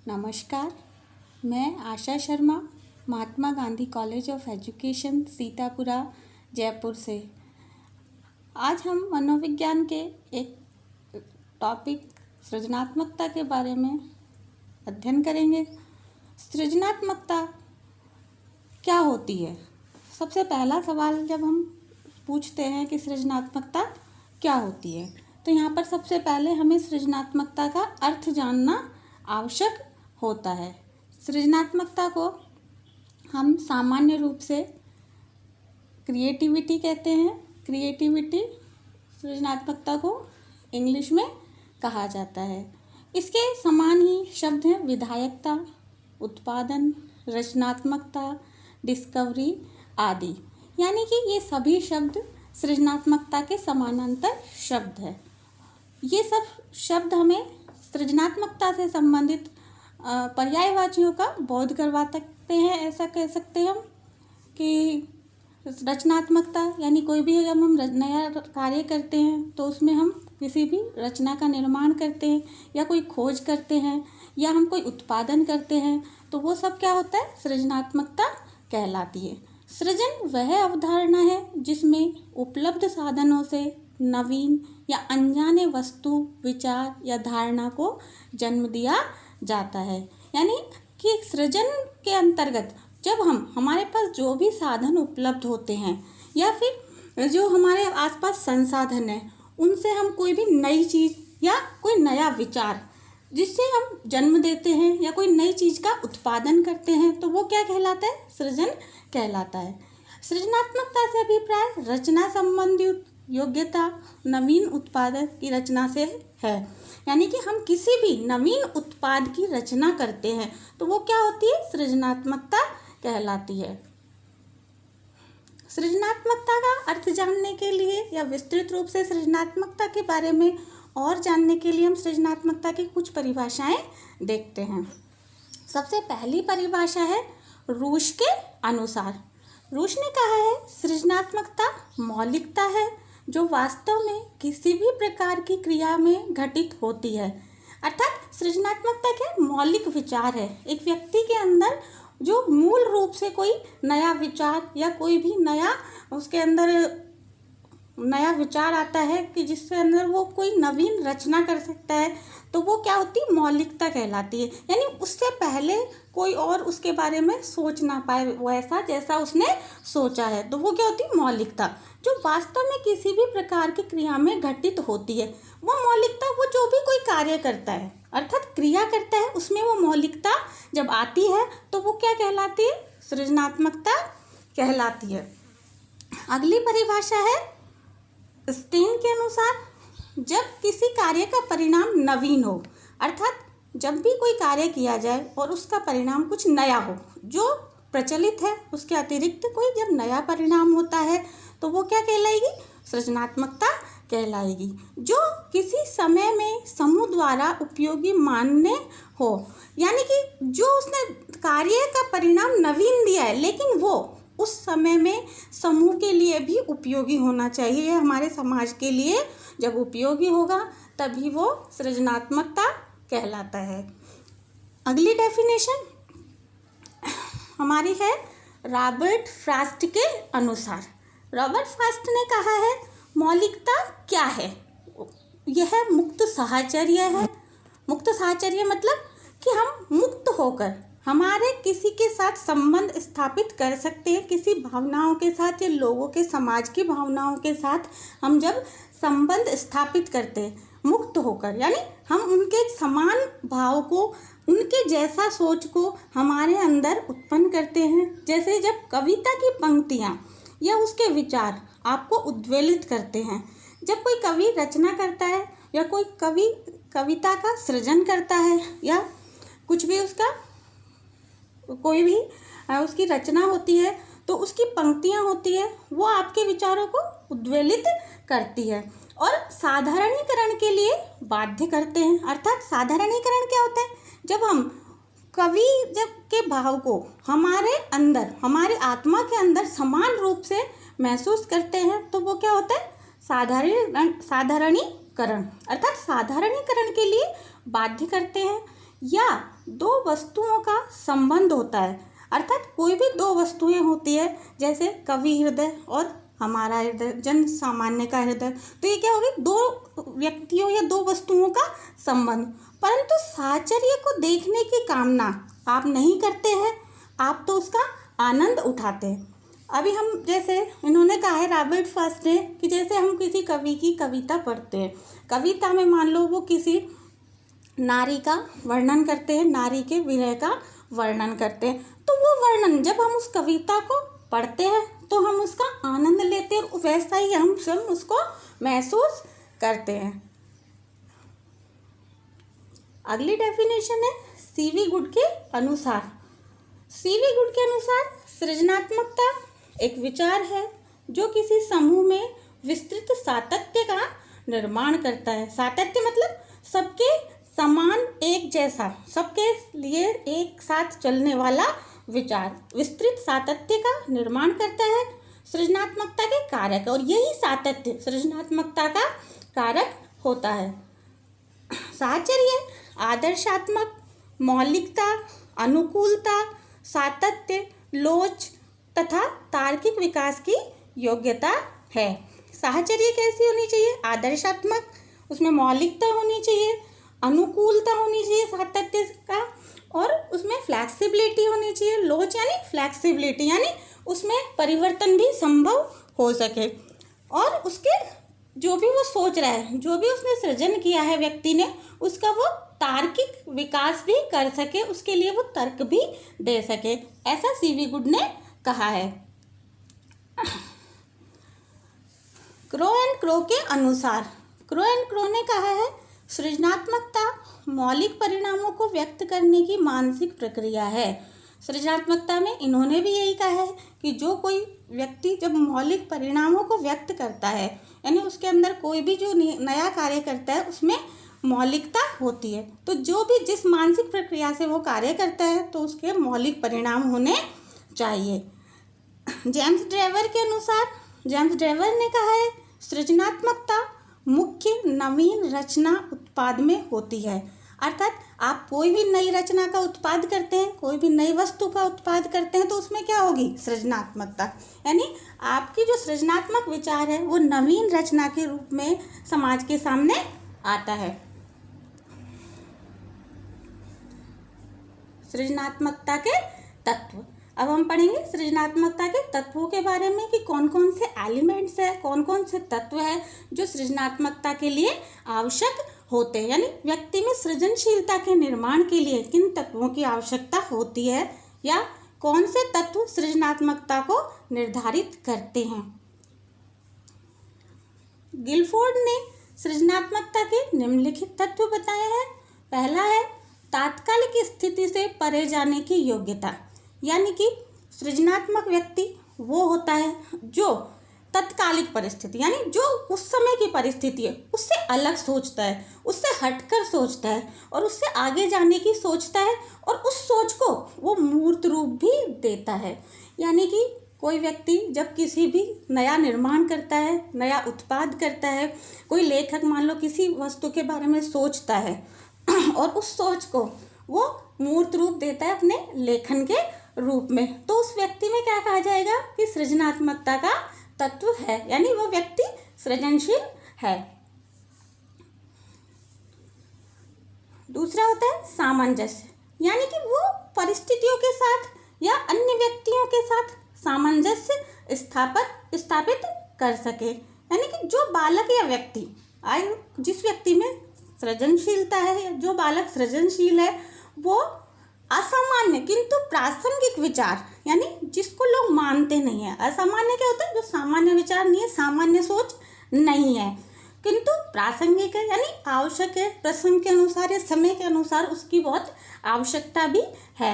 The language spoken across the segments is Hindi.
नमस्कार, मैं Asha Sharma, Mahatma Gandhi college of education Sitapura Jaipur से। आज हम मनोविज्ञान के एक टॉपिक सृजनात्मकता के बारे में अध्ययन करेंगे। सृजनात्मकता क्या होती है? सबसे पहला सवाल जब हम पूछते हैं कि सृजनात्मकता क्या होती है, तो यहाँ पर सबसे पहले हमें सृजनात्मकता का अर्थ जानना आवश्यक होता है। सृजनात्मकता को हम सामान्य रूप से क्रिएटिविटी कहते हैं। क्रिएटिविटी सृजनात्मकता को इंग्लिश में कहा जाता है। इसके समान ही शब्द हैं विधायकता, उत्पादन, रचनात्मकता, डिस्कवरी आदि। यानी कि ये सभी शब्द सृजनात्मकता के समानांतर शब्द है। ये सब शब्द हमें सृजनात्मकता से संबंधित पर्यायवाचियों का बोध करवा सकते हैं। ऐसा कह सकते हैं हम कि रचनात्मकता यानी कोई भी जब हम नया कार्य करते हैं तो उसमें हम किसी भी रचना का निर्माण करते हैं या कोई खोज करते हैं या हम कोई उत्पादन करते हैं, तो वो सब क्या होता है? सृजनात्मकता कहलाती है। सृजन वह अवधारणा है जिसमें उपलब्ध साधनों से नवीन या अनजाने वस्तु, विचार या धारणा को जन्म दिया जाता है। यानी कि सृजन के अंतर्गत जब हमारे पास जो भी साधन उपलब्ध होते हैं या फिर जो हमारे आसपास संसाधन है, उनसे हम कोई भी नई चीज़ या कोई नया विचार जिससे हम जन्म देते हैं या कोई नई चीज़ का उत्पादन करते हैं, तो वो क्या कहलाता है? सृजन कहलाता है। सृजनात्मकता से अभिप्राय रचना संबंधी योग्यता नवीन उत्पाद की रचना से है। यानी कि हम किसी भी नवीन उत्पाद की रचना करते हैं तो वो क्या होती है? सृजनात्मकता कहलाती है। सृजनात्मकता का अर्थ जानने के लिए या विस्तृत रूप से सृजनात्मकता के बारे में और जानने के लिए हम सृजनात्मकता की कुछ परिभाषाएं देखते हैं। सबसे पहली परिभाषा है रूश के अनुसार। रूश ने कहा है सृजनात्मकता मौलिकता है जो वास्तव में किसी भी प्रकार की क्रिया में घटित होती है। अर्थात सृजनात्मकता क्या? मौलिक विचार है। एक व्यक्ति के अंदर जो मूल रूप से कोई नया विचार या कोई भी नया उसके अंदर नया विचार आता है कि जिसके अंदर वो कोई नवीन रचना कर सकता है, तो वो क्या होती है? मौलिकता कहलाती है। यानी उससे पहले कोई और उसके बारे में सोच ना पाए वैसा जैसा उसने सोचा है, तो वो क्या होती है? मौलिकता। जो वास्तव में किसी भी प्रकार की क्रिया में घटित होती है, वो मौलिकता वो जो भी कोई कार्य करता है अर्थात क्रिया करता है, उसमें वो मौलिकता जब आती है तो वो क्या कहलाती है? सृजनात्मकता कहलाती है। अगली परिभाषा है स्टेन के अनुसार जब किसी कार्य का परिणाम नवीन हो, अर्थात जब भी कोई कार्य किया जाए और उसका परिणाम कुछ नया हो, जो प्रचलित है उसके अतिरिक्त कोई जब नया परिणाम होता है तो वो क्या कहलाएगी? सृजनात्मकता कहलाएगी। जो किसी समय में समूह द्वारा उपयोगी मान्य हो, यानी कि जो उसने कार्य का परिणाम नवीन दिया है लेकिन वो उस समय में समूह के लिए भी उपयोगी होना चाहिए। हमारे समाज के लिए जब उपयोगी होगा तभी वो सृजनात्मकता कहलाता है। अगली डेफिनेशन हमारी है रॉबर्ट फ्रॉस्ट के अनुसार। रॉबर्ट फ्रॉस्ट ने कहा है मौलिकता क्या है? यह मुक्त साहचर्य है। मुक्त साहचर्य मतलब कि हम मुक्त होकर हमारे किसी के साथ संबंध स्थापित कर सकते हैं, किसी भावनाओं के साथ या लोगों के समाज की भावनाओं के साथ हम जब संबंध स्थापित करते हैं मुक्त होकर, यानी हम उनके समान भाव को, उनके जैसा सोच को हमारे अंदर उत्पन्न करते हैं। जैसे जब कविता की पंक्तियाँ या उसके विचार आपको उद्वेलित करते हैं। जब कोई कवि रचना करता है या कोई कवि कविता का सृजन करता है या कुछ भी उसका कोई भी उसकी रचना होती है, तो उसकी पंक्तियाँ होती है वो आपके विचारों को उद्वेलित करती है और साधारणीकरण के लिए बाध्य करते हैं। अर्थात साधारणीकरण क्या होता है? जब हम कवि के भाव को हमारे अंदर, हमारे आत्मा के अंदर समान रूप से महसूस करते हैं तो वो क्या होता है? साधारणीकरण। अर्थात साधारणीकरण के लिए बाध्य करते हैं या दो वस्तुओं का संबंध होता है। अर्थात कोई भी दो वस्तुएं होती है, जैसे कवि हृदय और हमारा हृदय, जन सामान्य का हृदय, तो ये क्या होगी, दो व्यक्तियों या दो वस्तुओं का संबंध। परंतु साहचर्य को देखने की कामना आप नहीं करते हैं, आप तो उसका आनंद उठाते हैं। अभी हम जैसे इन्होंने कहा है रॉबर्ट फर्स्ट ने कि जैसे हम किसी कवि की कविता पढ़ते हैं, कविता में मान लो वो किसी नारी का वर्णन करते हैं, नारी के विरह का वर्णन करते हैं, तो वो वर्णन जब हम उस कविता को पढ़ते हैं तो हम उसका आनंद लेते हैं, वैसा ही हम स्वयं उसको महसूस करते हैं। अगली डेफिनेशन है सीवी गुड के अनुसार। सीवी गुड के अनुसार सृजनात्मकता एक विचार है जो किसी समूह में विस्तृत सातत्य का निर्माण करता है। सातत्य मतलब सबके समान, एक जैसा, सबके लिए एक साथ चलने वाला विचार, विस्तृत सातत्य का निर्माण करता है, सृजनात्मकता के कारक, और यही सातत्य सृजनात्मकता का कारक होता है। साहचर्य आदर्शात्मक, मौलिकता, अनुकूलता, सातत्य, लोच तथा तार्किक विकास की योग्यता है। साहचर्य कैसी होनी चाहिए, आदर्शात्मक, उसमें मौलिकता होनी चाहिए, अनुकूलता होनी चाहिए सातत्य का, और उसमें फ्लैक्सिबिलिटी होनी चाहिए। लोच यानी फ्लैक्सिबिलिटी, यानी उसमें परिवर्तन भी संभव हो सके, और उसके जो भी वो सोच रहा है, जो भी उसने सृजन किया है व्यक्ति ने, उसका वो तार्किक विकास भी कर सके, उसके लिए वो तर्क भी दे सके, ऐसा सीवी गुड ने कहा है। क्रो एंड क्रो के अनुसार, क्रो एंड क्रो ने कहा है सृजनात्मकता मौलिक परिणामों को व्यक्त करने की मानसिक प्रक्रिया है। सृजनात्मकता में इन्होंने भी यही कहा है कि जो कोई व्यक्ति जब मौलिक परिणामों को व्यक्त करता है, यानी उसके अंदर कोई भी जो नया कार्य करता है उसमें मौलिकता होती है, तो जो भी जिस मानसिक प्रक्रिया से वो कार्य करता है तो उसके मौलिक परिणाम होने चाहिए। जेम्स ड्रेवर के अनुसार, जेम्स ड्रेवर ने कहा है सृजनात्मकता मुख्य नवीन रचना उत्पाद में होती है। अर्थात आप कोई भी नई रचना का उत्पाद करते हैं, कोई भी नई वस्तु का उत्पाद करते हैं, तो उसमें क्या होगी, सृजनात्मकता, यानी आपकी जो सृजनात्मक विचार है वो नवीन रचना के रूप में समाज के सामने आता है। सृजनात्मकता के तत्व, अब हम पढ़ेंगे सृजनात्मकता के तत्वों के बारे में कि कौन कौन से एलिमेंट्स है, कौन कौन से तत्व है जो सृजनात्मकता के लिए आवश्यक होते हैं, यानी व्यक्ति में सृजनशीलता के निर्माण के लिए किन तत्वों की आवश्यकता होती है, या कौन से तत्व सृजनात्मकता को निर्धारित करते हैं। गिलफोर्ड ने सृजनात्मकता के निम्नलिखित तत्व बताए हैं। पहला है तात्कालिक स्थिति से परे जाने की योग्यता, यानी कि सृजनात्मक व्यक्ति वो होता है जो तत्कालिक परिस्थिति, यानी जो उस समय की परिस्थिति है उससे अलग सोचता है, उससे हटकर सोचता है और उससे आगे जाने की सोचता है, और उस सोच को वो मूर्त रूप भी देता है। यानी कि कोई व्यक्ति जब किसी भी नया निर्माण करता है, नया उत्पाद करता है, कोई लेखक मान लो किसी वस्तु के बारे में सोचता है और उस सोच को वो मूर्त रूप देता है अपने लेखन के रूप में, तो उस व्यक्ति में क्या कहा जाएगा कि सृजनात्मकता का तत्व है, यानी वो व्यक्ति सृजनशील है। दूसरा होता है सामंजस्य, यानी कि वो परिस्थितियों के साथ या अन्य व्यक्तियों के साथ सामंजस्य स्थापित कर सके, यानी कि जो बालक या व्यक्ति जिस व्यक्ति में सृजनशीलता है, जो बालक सृजनशील है, वो असामान्य किंतु प्रासंगिक विचार, यानी जिसको लोग मानते नहीं है। असामान्य क्या होता है, जो सामान्य विचार नहीं है, सामान्य सोच नहीं है, किंतु प्रासंगिक है, यानी आवश्यक है, प्रसंग के अनुसार या समय के अनुसार उसकी बहुत आवश्यकता भी है।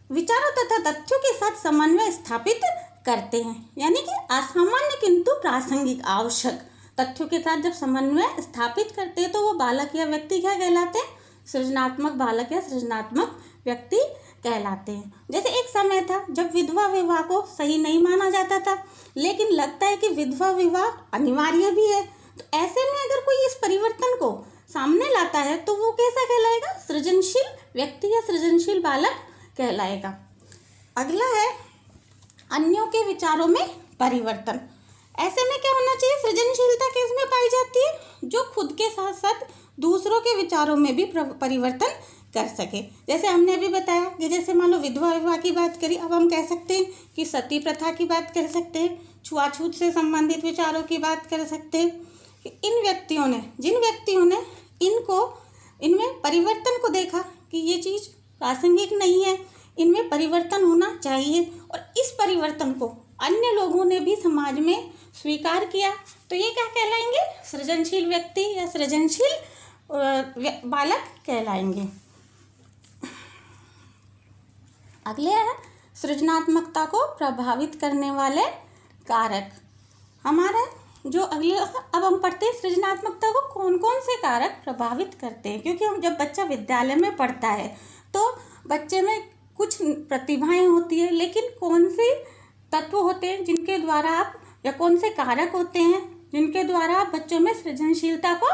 विचारों तथा तथ्यों के साथ समन्वय स्थापित करते हैं, यानी कि असामान्य किंतु प्रासंगिक, आवश्यक तथ्यों के साथ जब समन्वय स्थापित करते हैं तो वो बालक या व्यक्ति क्या कहलाते हैं, सृजनात्मक बालक या सृजनात्मक व्यक्ति कहलाते हैं। जैसे एक समय था जब विधवा विवाह को सही नहीं माना जाता था, लेकिन लगता है कि विधवा विवाह अनिवार्य भी है, तो ऐसे में अगर कोई इस परिवर्तन को सामने लाता है तो वो कैसा कहलाएगा, सृजनशील व्यक्ति या सृजनशील बालक कहलाएगा। अगला है अन्यों के विचारों में परिवर्तन। ऐसे में क्या होना चाहिए? सृजनशीलता किसमें पाई जाती है? जो खुद के साथ साथ दूसरों के विचारों में भी परिवर्तन कर सके। जैसे हमने अभी बताया कि जैसे मान लो विधवा विवाह की बात करी, अब हम कह सकते हैं कि सती प्रथा की बात कर सकते हैं, छुआछूत से संबंधित विचारों की बात कर सकते हैं। इन व्यक्तियों ने, जिन व्यक्तियों ने इनमें परिवर्तन को देखा कि ये चीज़ प्रासंगिक नहीं है, इनमें परिवर्तन होना चाहिए, और इस परिवर्तन को अन्य लोगों ने भी समाज में स्वीकार किया, तो ये क्या कहलाएंगे? सृजनशील व्यक्ति या सृजनशील बालक कहलाएंगे। अगले है सृजनात्मकता को प्रभावित करने वाले कारक। हमारा जो अगले, अब हम पढ़ते हैं सृजनात्मकता को कौन कौन से कारक प्रभावित करते हैं। क्योंकि हम जब बच्चा विद्यालय में पढ़ता है तो बच्चे में कुछ प्रतिभाएं होती है, लेकिन कौन से तत्व होते हैं जिनके द्वारा आप, या कौन से कारक होते हैं जिनके द्वारा आप बच्चों में सृजनशीलता को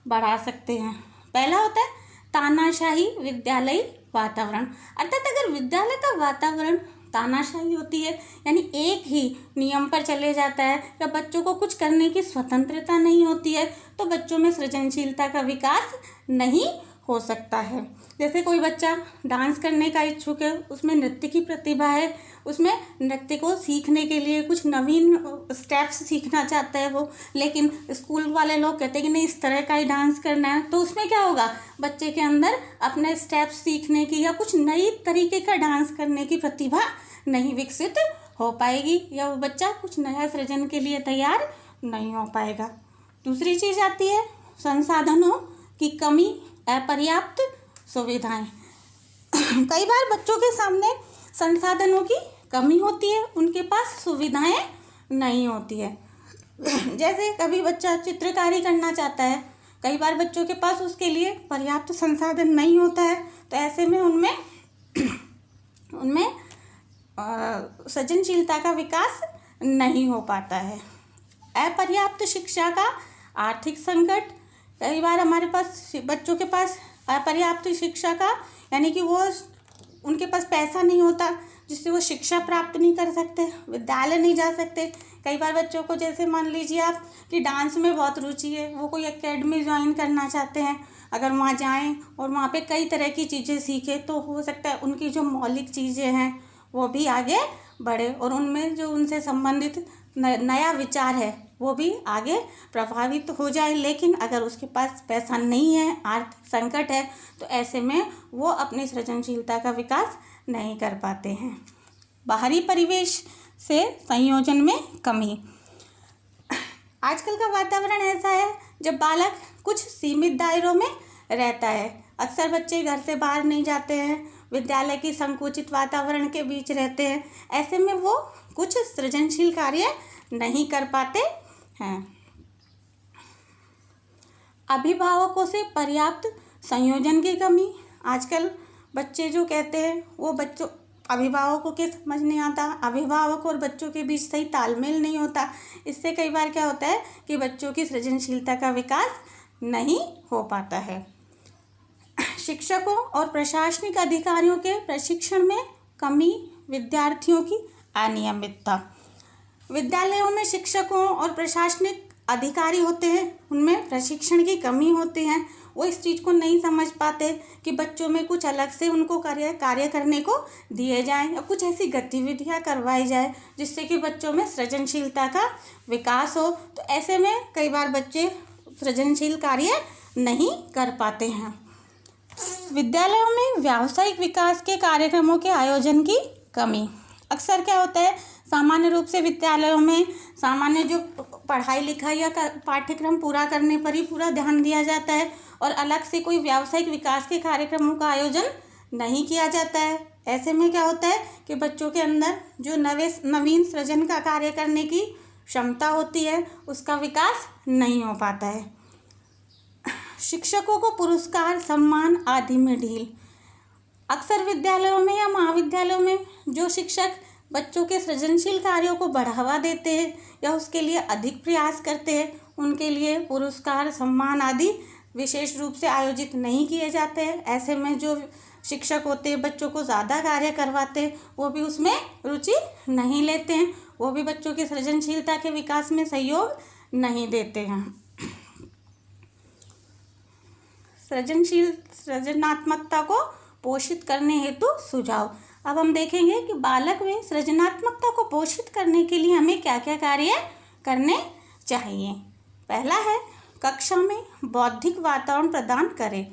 बढ़ा सकते हैं। पहला होता है तानाशाही विद्यालयी वातावरण। अर्थात अगर विद्यालय का वातावरण तानाशाही होती है, यानी एक ही नियम पर चले जाता है, या बच्चों को कुछ करने की स्वतंत्रता नहीं होती है, तो बच्चों में सृजनशीलता का विकास नहीं हो सकता है। जैसे कोई बच्चा डांस करने का इच्छुक है, उसमें नृत्य की प्रतिभा है, उसमें नृत्य को सीखने के लिए कुछ नवीन स्टेप्स सीखना चाहता है वो, लेकिन स्कूल वाले लोग कहते हैं कि नहीं इस तरह का ही डांस करना है, तो उसमें क्या होगा? बच्चे के अंदर अपने स्टेप्स सीखने की या कुछ नई तरीके का डांस करने की प्रतिभा नहीं विकसित हो पाएगी, या वो बच्चा कुछ नया सृजन के लिए तैयार नहीं हो पाएगा। दूसरी चीज़ आती है संसाधनों की कमी, अपर्याप्त सुविधाएं। कई बार बच्चों के सामने संसाधनों की कमी होती है, उनके पास सुविधाएं नहीं होती है। जैसे कभी बच्चा चित्रकारी करना चाहता है, कई बार बच्चों के पास उसके लिए पर्याप्त संसाधन नहीं होता है, तो ऐसे में उनमें सृजनशीलता का विकास नहीं हो पाता है। अपर्याप्त शिक्षा का आर्थिक संकट। कई बार हमारे पास बच्चों के पास अपर्याप्त शिक्षा का, यानी कि वो उनके पास पैसा नहीं होता जिससे वो शिक्षा प्राप्त नहीं कर सकते, विद्यालय नहीं जा सकते। कई बार बच्चों को, जैसे मान लीजिए आप कि डांस में बहुत रुचि है, वो कोई एकेडमी ज्वाइन करना चाहते हैं, अगर वहाँ जाएं और वहाँ पे कई तरह की चीज़ें सीखें तो हो सकता है उनकी जो मौलिक चीज़ें हैं वो भी आगे बढ़े, और उनमें जो उनसे संबंधित नया विचार है वो भी आगे प्रभावित हो जाए। लेकिन अगर उसके पास पैसा नहीं है, आर्थिक संकट है, तो ऐसे में वो अपनी सृजनशीलता का विकास नहीं कर पाते हैं। बाहरी परिवेश से संयोजन में कमी। आजकल का वातावरण ऐसा है जब बालक कुछ सीमित दायरों में रहता है। अक्सर बच्चे घर से बाहर नहीं जाते हैं, विद्यालय की संकुचित वातावरण के बीच रहते हैं। ऐसे में वो कुछ सृजनशील कार्य नहीं कर पाते हैं। अभिभावकों से पर्याप्त संयोजन की कमी। आजकल बच्चे जो कहते हैं वो बच्चों, अभिभावकों के समझ नहीं आता, अभिभावक और बच्चों के बीच सही तालमेल नहीं होता। इससे कई बार क्या होता है कि बच्चों की सृजनशीलता का विकास नहीं हो पाता है। शिक्षकों और प्रशासनिक अधिकारियों के प्रशिक्षण में कमी। विद्यार्थियों की अनियमितता। विद्यालयों में शिक्षकों और प्रशासनिक अधिकारी होते हैं, उनमें प्रशिक्षण की कमी होती है। वो इस चीज़ को नहीं समझ पाते कि बच्चों में कुछ अलग से उनको कार्य करने को दिए जाएं, या कुछ ऐसी गतिविधियां करवाई जाए जिससे कि बच्चों में सृजनशीलता का विकास हो। तो ऐसे में कई बार बच्चे सृजनशील कार्य नहीं कर पाते हैं। विद्यालयों में व्यावसायिक विकास के कार्यक्रमों के आयोजन की कमी। अक्सर क्या होता है, सामान्य रूप से विद्यालयों में सामान्य जो पढ़ाई लिखाई या पाठ्यक्रम पूरा करने पर ही पूरा ध्यान दिया जाता है, और अलग से कोई व्यावसायिक विकास के कार्यक्रमों का आयोजन नहीं किया जाता है। ऐसे में क्या होता है कि बच्चों के अंदर जो नवीन सृजन का कार्य करने की क्षमता होती है उसका विकास नहीं हो पाता है। शिक्षकों को पुरस्कार, सम्मान आदि में ढील। अक्सर विद्यालयों में या महाविद्यालयों में जो शिक्षक बच्चों के सृजनशील कार्यों को बढ़ावा देते हैं या उसके लिए अधिक प्रयास करते हैं, उनके लिए पुरस्कार, सम्मान आदि विशेष रूप से आयोजित नहीं किए जाते हैं। ऐसे में जो शिक्षक होते हैं बच्चों को ज़्यादा कार्य करवाते हैं, वो भी उसमें रुचि नहीं लेते हैं, वो भी बच्चों की सृजनशीलता के विकास में सहयोग नहीं देते हैं। सृजनात्मकता को पोषित करने हेतु सुझाव। अब हम देखेंगे कि बालक में सृजनात्मकता को पोषित करने के लिए हमें क्या क्या कार्य करने चाहिए। पहला है कक्षा में बौद्धिक वातावरण प्रदान करें।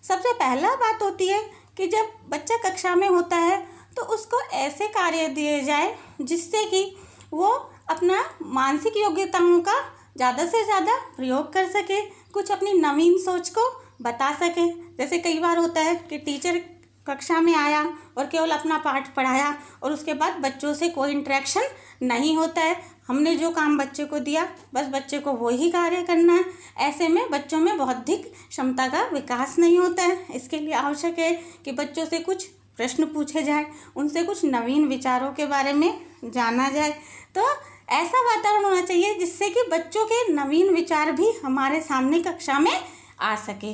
सबसे पहला बात होती है कि जब बच्चा कक्षा में होता है तो उसको ऐसे कार्य दिए जाए जिससे कि वो अपना मानसिक योग्यताओं का ज़्यादा से ज़्यादा प्रयोग कर सके, कुछ अपनी नवीन सोच को बता सके। जैसे कई बार होता है कि टीचर कक्षा में आया और केवल अपना पाठ पढ़ाया और उसके बाद बच्चों से कोई इंटरेक्शन नहीं होता है, हमने जो काम बच्चे को दिया बस बच्चे को वही कार्य करना है। ऐसे में बच्चों में बौद्धिक क्षमता का विकास नहीं होता है। इसके लिए आवश्यक है कि बच्चों से कुछ प्रश्न पूछे जाए, उनसे कुछ नवीन विचारों के बारे में जाना जाए। तो ऐसा वातावरण होना चाहिए जिससे कि बच्चों के नवीन विचार भी हमारे सामने कक्षा में आ सके।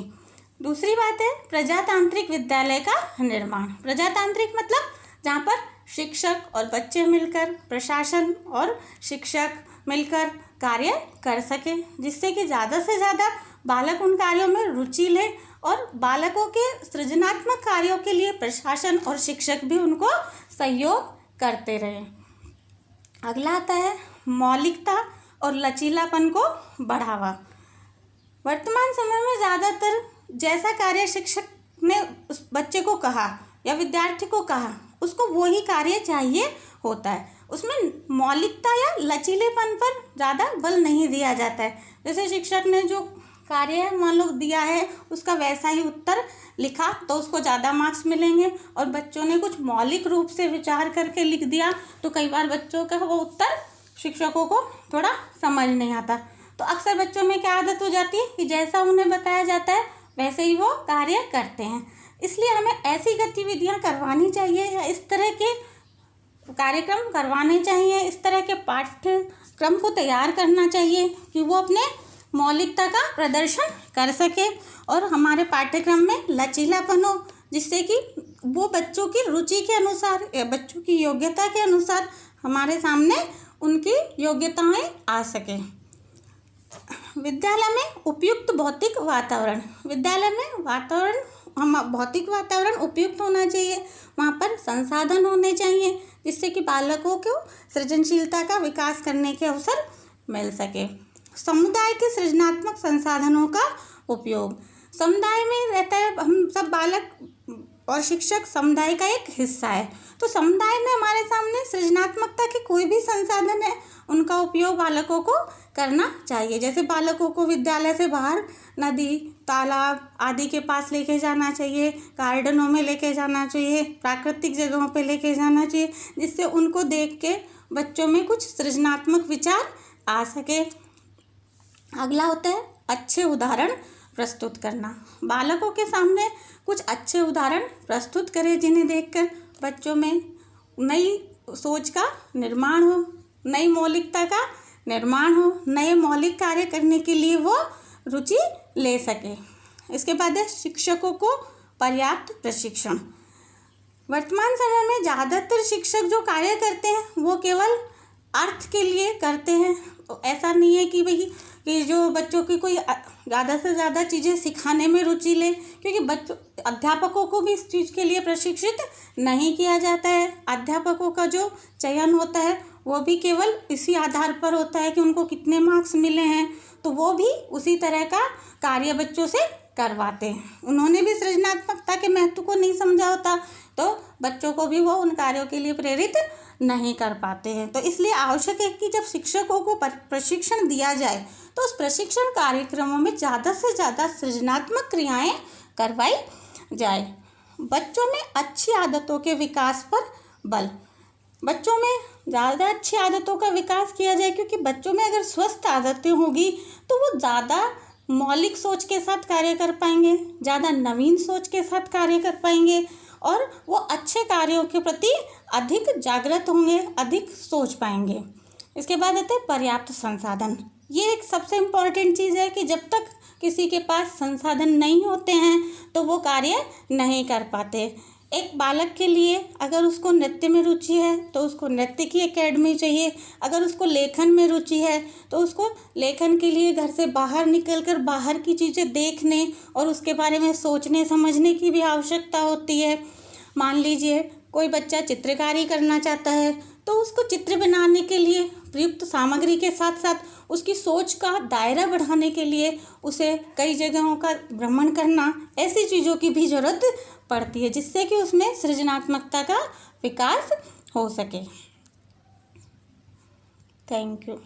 दूसरी बात है प्रजातांत्रिक विद्यालय का निर्माण। प्रजातांत्रिक मतलब जहाँ पर शिक्षक और बच्चे मिलकर, प्रशासन और शिक्षक मिलकर कार्य कर सके, जिससे कि ज़्यादा से ज़्यादा बालक उन कार्यों में रुचि ले और बालकों के सृजनात्मक कार्यों के लिए प्रशासन और शिक्षक भी उनको सहयोग करते रहे। अगला आता है मौलिकता और लचीलापन को बढ़ावा। वर्तमान समय में ज़्यादातर जैसा कार्य शिक्षक ने उस बच्चे को कहा या विद्यार्थी को कहा उसको वही कार्य चाहिए होता है, उसमें मौलिकता या लचीलेपन पर ज़्यादा बल नहीं दिया जाता है। जैसे शिक्षक ने जो कार्य मान लो दिया है उसका वैसा ही उत्तर लिखा तो उसको ज़्यादा मार्क्स मिलेंगे, और बच्चों ने कुछ मौलिक रूप से विचार करके लिख दिया तो कई बार बच्चों का वो उत्तर शिक्षकों को थोड़ा समझ नहीं आता। तो अक्सर बच्चों में क्या आदत हो जाती है कि जैसा उन्हें बताया जाता है वैसे ही वो कार्य करते हैं। इसलिए हमें ऐसी गतिविधियां करवानी चाहिए या इस तरह के कार्यक्रम करवाने चाहिए, इस तरह के पाठ्यक्रम को तैयार करना चाहिए कि वो अपने मौलिकता का प्रदर्शन कर सके और हमारे पाठ्यक्रम में लचीलापन हो, जिससे कि वो बच्चों की रुचि के अनुसार या बच्चों की योग्यता के अनुसार हमारे सामने उनकी योग्यताएं आ सके। विद्यालय में उपयुक्त भौतिक वातावरण। विद्यालय में भौतिक वातावरण उपयुक्त होना चाहिए, वहाँ पर संसाधन होने चाहिए जिससे कि बालकों को सृजनशीलता का विकास करने के अवसर मिल सके। समुदाय के सृजनात्मक संसाधनों का उपयोग। समुदाय में रहता है, हम सब बालक और शिक्षक समुदाय का एक हिस्सा है, तो समुदाय में हमारे सामने सृजनात्मकता के कोई भी संसाधन है उनका उपयोग बालकों को करना चाहिए। जैसे बालकों को विद्यालय से बाहर नदी, तालाब आदि के पास लेके जाना चाहिए, गार्डनों में लेके जाना चाहिए, प्राकृतिक जगहों पे लेके जाना चाहिए, जिससे उनको देख के बच्चों में कुछ सृजनात्मक विचार आ सके। अगला होता है अच्छे उदाहरण प्रस्तुत करना। बालकों के सामने कुछ अच्छे उदाहरण प्रस्तुत करें जिन्हें देखकर बच्चों में नई सोच का निर्माण हो, नई मौलिकता का निर्माण हो, नए मौलिक कार्य करने के लिए वो रुचि ले सके। इसके बाद है शिक्षकों को पर्याप्त प्रशिक्षण। वर्तमान समय में ज़्यादातर शिक्षक जो कार्य करते हैं वो केवल अर्थ के लिए करते हैं। तो ऐसा नहीं है कि जो बच्चों की कोई ज़्यादा से ज़्यादा चीज़ें सिखाने में रुचि ले, क्योंकि अध्यापकों को भी इस चीज़ के लिए प्रशिक्षित नहीं किया जाता है। अध्यापकों का जो चयन होता है वो भी केवल इसी आधार पर होता है कि उनको कितने मार्क्स मिले हैं, तो वो भी उसी तरह का कार्य बच्चों से करवाते हैं। उन्होंने भी सृजनात्मकता के महत्व को नहीं समझा होता, तो बच्चों को भी वो उन कार्यों के लिए प्रेरित नहीं कर पाते हैं। तो इसलिए आवश्यक है कि जब शिक्षकों को प्रशिक्षण दिया जाए तो उस प्रशिक्षण कार्यक्रमों में ज़्यादा से ज़्यादा सृजनात्मक क्रियाएं करवाई जाए। बच्चों में अच्छी आदतों के विकास पर बल। बच्चों में ज़्यादा अच्छी आदतों का विकास किया जाए, क्योंकि बच्चों में अगर स्वस्थ आदतें होगी तो वो ज़्यादा मौलिक सोच के साथ कार्य कर पाएंगे, ज़्यादा नवीन सोच के साथ कार्य कर पाएंगे और वो अच्छे कार्यों के प्रति अधिक जागृत होंगे, अधिक सोच पाएंगे। इसके बाद आते हैं पर्याप्त संसाधन। ये एक सबसे इम्पॉर्टेंट चीज़ है कि जब तक किसी के पास संसाधन नहीं होते हैं तो वो कार्य नहीं कर पाते। एक बालक के लिए अगर उसको नृत्य में रुचि है तो उसको नृत्य की एकेडमी चाहिए, अगर उसको लेखन में रुचि है तो उसको लेखन के लिए घर से बाहर निकलकर बाहर की चीज़ें देखने और उसके बारे में सोचने समझने की भी आवश्यकता होती है। मान लीजिए कोई बच्चा चित्रकारी करना चाहता है तो उसको चित्र बनाने के लिए प्रयुक्त सामग्री के साथ साथ उसकी सोच का दायरा बढ़ाने के लिए उसे कई जगहों का भ्रमण करना, ऐसी चीज़ों की भी ज़रूरत पड़ती है जिससे कि उसमें सृजनात्मकता का विकास हो सके। Thank you.